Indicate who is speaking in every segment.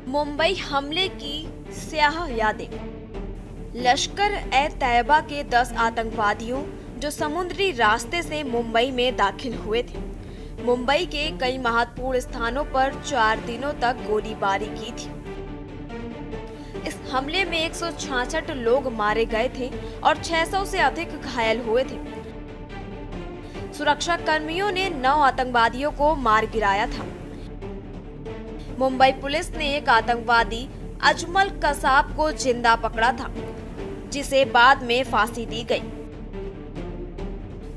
Speaker 1: मुंबई हमले की स्याह यादें। लश्कर ए तैयबा के 10 आतंकवादियों जो समुद्री रास्ते से मुंबई में दाखिल हुए थे, मुंबई के कई महत्वपूर्ण स्थानों पर 4 दिनों तक गोलीबारी की थी। इस हमले में 166 लोग मारे गए थे और 600 से अधिक घायल हुए थे। सुरक्षा कर्मियों ने 9 आतंकवादियों को मार गिराया था। मुंबई पुलिस ने एक आतंकवादी अजमल कसाब को जिंदा पकड़ा था, जिसे बाद में फांसी दी गई।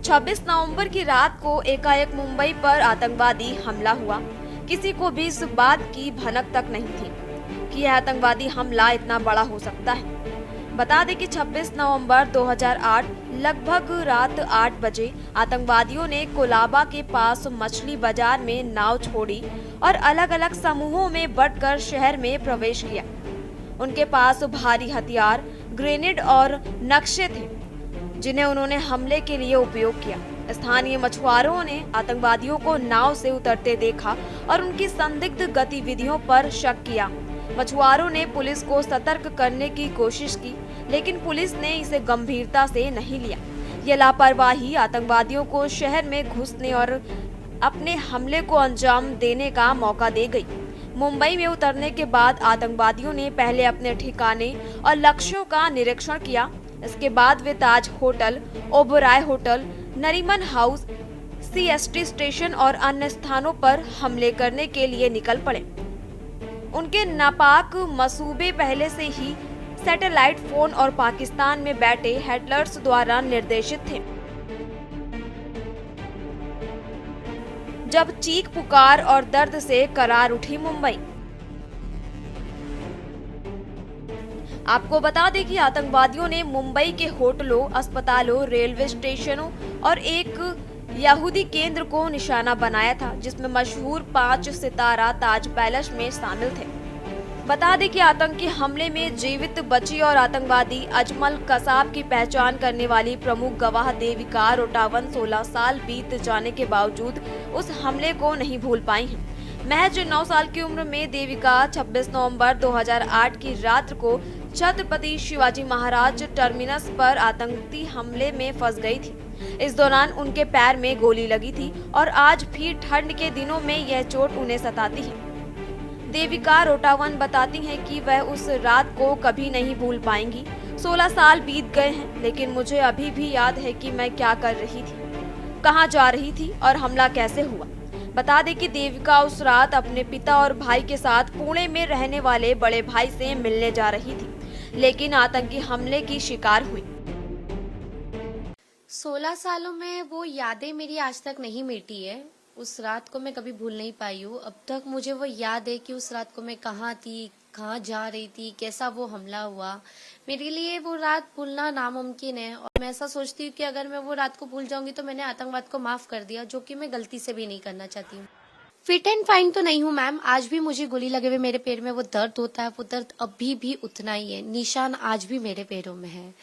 Speaker 1: 26 नवंबर की रात को एकाएक मुंबई पर आतंकवादी हमला हुआ। किसी को भी इस बात की भनक तक नहीं थी कि यह आतंकवादी हमला इतना बड़ा हो सकता है। बता दें कि 26 नवंबर 2008 लगभग रात 8 बजे आतंकवादियों ने कोलाबा के पास मछली बाजार में नाव छोड़ी और अलग अलग समूहों में बंटकर शहर में प्रवेश किया। उनके पास भारी हथियार, ग्रेनेड और नक्शे थे, जिन्हें उन्होंने हमले के लिए उपयोग किया। स्थानीय मछुआरों ने आतंकवादियों को नाव से उतरते देखा और उनकी संदिग्ध गतिविधियों पर शक किया। मछुआरों ने पुलिस को सतर्क करने की कोशिश की, लेकिन पुलिस ने इसे गंभीरता से नहीं लिया। यह लापरवाही आतंकवादियों को शहर में घुसने और अपने हमले को अंजाम देने का मौका दे गई। मुंबई में उतरने के बाद आतंकवादियों ने पहले अपने ठिकाने और लक्ष्यों का निरीक्षण किया। इसके बाद वे Taj hotel, Oberoi hotel, Nariman house, CST station और अन्य स्थानों पर हमले करने के लिए निकल पड़े। उनके नापाक मसूबे पहले से ही सैटेलाइट फोन और पाकिस्तान में बैठे हैटलर्स द्वारा निर्देशित थे। जब चीख पुकार और दर्द से करार उठी मुंबई। आपको बता दें कि आतंकवादियों ने मुंबई के होटलों, अस्पतालों, रेलवे स्टेशनों और एक यहूदी केंद्र को निशाना बनाया था, जिसमें मशहूर 5 सितारा ताज पैलेस में शामिल थे। बता दें कि आतंकी हमले में जीवित बची और आतंकवादी अजमल कसाब की पहचान करने वाली प्रमुख गवाह देविका रोटावन 16 साल बीत जाने के बावजूद उस हमले को नहीं भूल पाई हैं। महज 9 साल की उम्र में देविका 26 नवंबर 2008 की रात को छत्रपति शिवाजी महाराज टर्मिनस पर आतंकी हमले में फंस गई थी। इस दौरान उनके पैर में गोली लगी थी और आज भी ठंड के दिनों में यह चोट उन्हें सताती है। देविका रोटावन बताती हैं कि वह उस रात को कभी नहीं भूल पाएंगी। 16 साल बीत गए हैं, लेकिन मुझे अभी भी याद है कि मैं क्या कर रही थी, कहां जा रही थी और हमला कैसे हुआ। बता दें कि देविका उस रात अपने पिता और भाई के साथ पुणे में रहने वाले बड़े भाई से मिलने जा रही थी, लेकिन आतंकी हमले की शिकार हुई।
Speaker 2: 16 सालों में वो यादें मेरी आज तक नहीं मिटी है। उस रात को मैं कभी भूल नहीं पाई हूँ। अब तक मुझे वो याद है कि उस रात को मैं कहाँ थी, कहाँ जा रही थी, कैसा वो हमला हुआ। मेरे लिए वो रात भूलना नामुमकिन है और मैं ऐसा सोचती हूँ कि अगर मैं वो रात को भूल जाऊंगी तो मैंने आतंकवाद को माफ कर दिया, जो कि मैं गलती से भी नहीं करना चाहती हूँ। फिट एंड फाइन तो नहीं हूँ मैम, आज भी मुझे गोली लगे हुए मेरे पैर में वो दर्द होता है, वो दर्द अभी भी उतना ही है, निशान आज भी मेरे पैरों में है।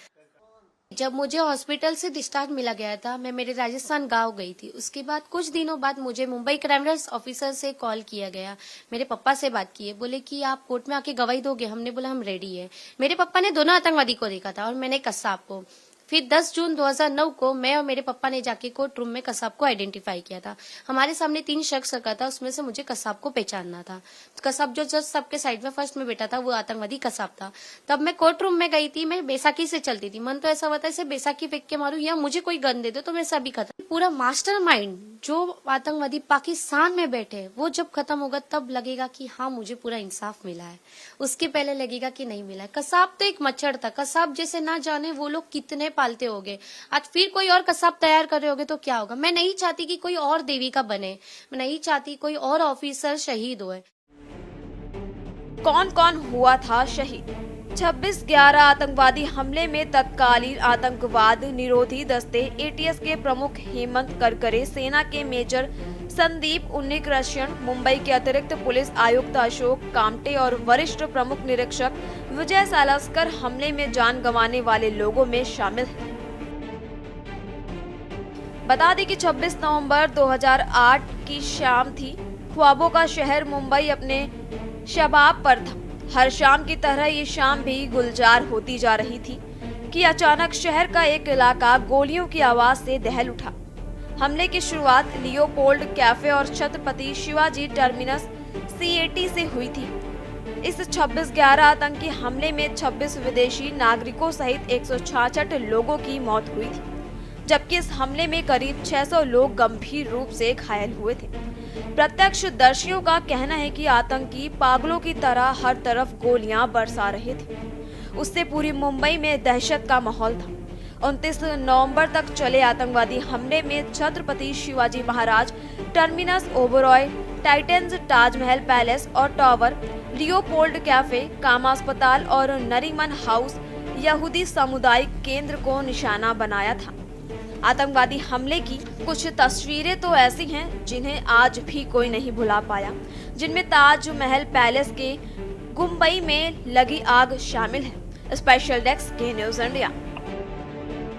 Speaker 2: जब मुझे हॉस्पिटल से डिस्चार्ज मिला गया था, मैं मेरे राजस्थान गांव गई थी। उसके बाद कुछ दिनों बाद मुझे मुंबई क्राइमिनल्स ऑफिसर से कॉल किया गया। मेरे पापा से बात की है, बोले कि आप कोर्ट में आके गवाही दोगे। हमने बोला हम रेडी है। मेरे पापा ने दोनों आतंकवादी को देखा था और मैंने कसाब को। फिर 10 जून 2009 को मैं और मेरे पापा ने जाके कोर्ट रूम में कसाब को आइडेंटिफाई किया था। हमारे सामने 3 शख्स रखा था, उसमें से मुझे कसाब को पहचानना था। कसाब जो जस्ट सबके साइड में फर्स्ट में बैठा था, वो आतंकवादी कसाब था। तब मैं कोर्ट रूम में गई थी, मैं बैसाखी से चलती थी। मन तो ऐसा हुआ था इसे बैसाखी फेंक के मारूं या मुझे कोई गन दे दो तो मैं सभी खत्म। पूरा मास्टरमाइंड जो आतंकवादी पाकिस्तान में बैठे, वो जब खत्म होगा तब लगेगा कि हाँ मुझे पूरा इंसाफ मिला है, उसके पहले लगेगा कि नहीं मिला है। कसाब तो एक मच्छर था, कसाब जैसे ना जाने वो लोग कितने पालते होंगे। आज फिर कोई और कसाब तैयार कर रहे होगे तो क्या होगा। मैं नहीं चाहती कि कोई और देविका बने, मैं नहीं चाहती कोई और ऑफिसर शहीद हुए।
Speaker 1: कौन कौन हुआ था शहीद? 26/11 आतंकवादी हमले में तत्कालीन आतंकवाद निरोधी दस्ते ATS के प्रमुख हेमंत करकरे, सेना के मेजर संदीप उन्नीकृष्णन, मुंबई के अतिरिक्त पुलिस आयुक्त अशोक कामटे और वरिष्ठ प्रमुख निरीक्षक विजय सालस्कर हमले में जान गंवाने वाले लोगों में शामिल हैं। बता दें कि 26 नवंबर 2008 की शाम थी। ख्वाबों का शहर मुंबई अपने शबाब पर था। हर शाम की तरह ये शाम भी गुलजार होती जा रही थी कि अचानक शहर का एक इलाका गोलियों की आवाज से दहल उठा। हमले की शुरुआत लियोपोल्ड कैफे और छत्रपति शिवाजी टर्मिनस सीएटी से हुई थी। इस 26/11 आतंकी हमले में 26 विदेशी नागरिकों सहित 166 लोगों की मौत हुई थी, जबकि इस हमले में करीब 600 लोग गंभीर रूप से घायल हुए थे। प्रत्यक्षदर्शियों का कहना है कि आतंकी पागलों की तरह हर तरफ गोलियां बरसा रहे थे। उससे पूरी मुंबई में दहशत का माहौल था। 29 नवंबर तक चले आतंकवादी हमले में Chhatrapati Shivaji Maharaj terminus, Oberoi, titans, Taj Mahal palace और टावर, लियोपोल्ड कैफे, कामा अस्पताल और नरीमन हाउस यहूदी सामुदायिक केंद्र को निशाना बनाया था। आतंकवादी हमले की कुछ तस्वीरें तो ऐसी हैं जिन्हें आज भी कोई नहीं भुला पाया, जिनमें ताजमहल पैलेस के गुंबई में लगी आग शामिल है। स्पेशल डेस्क के न्यूज़ इंडिया।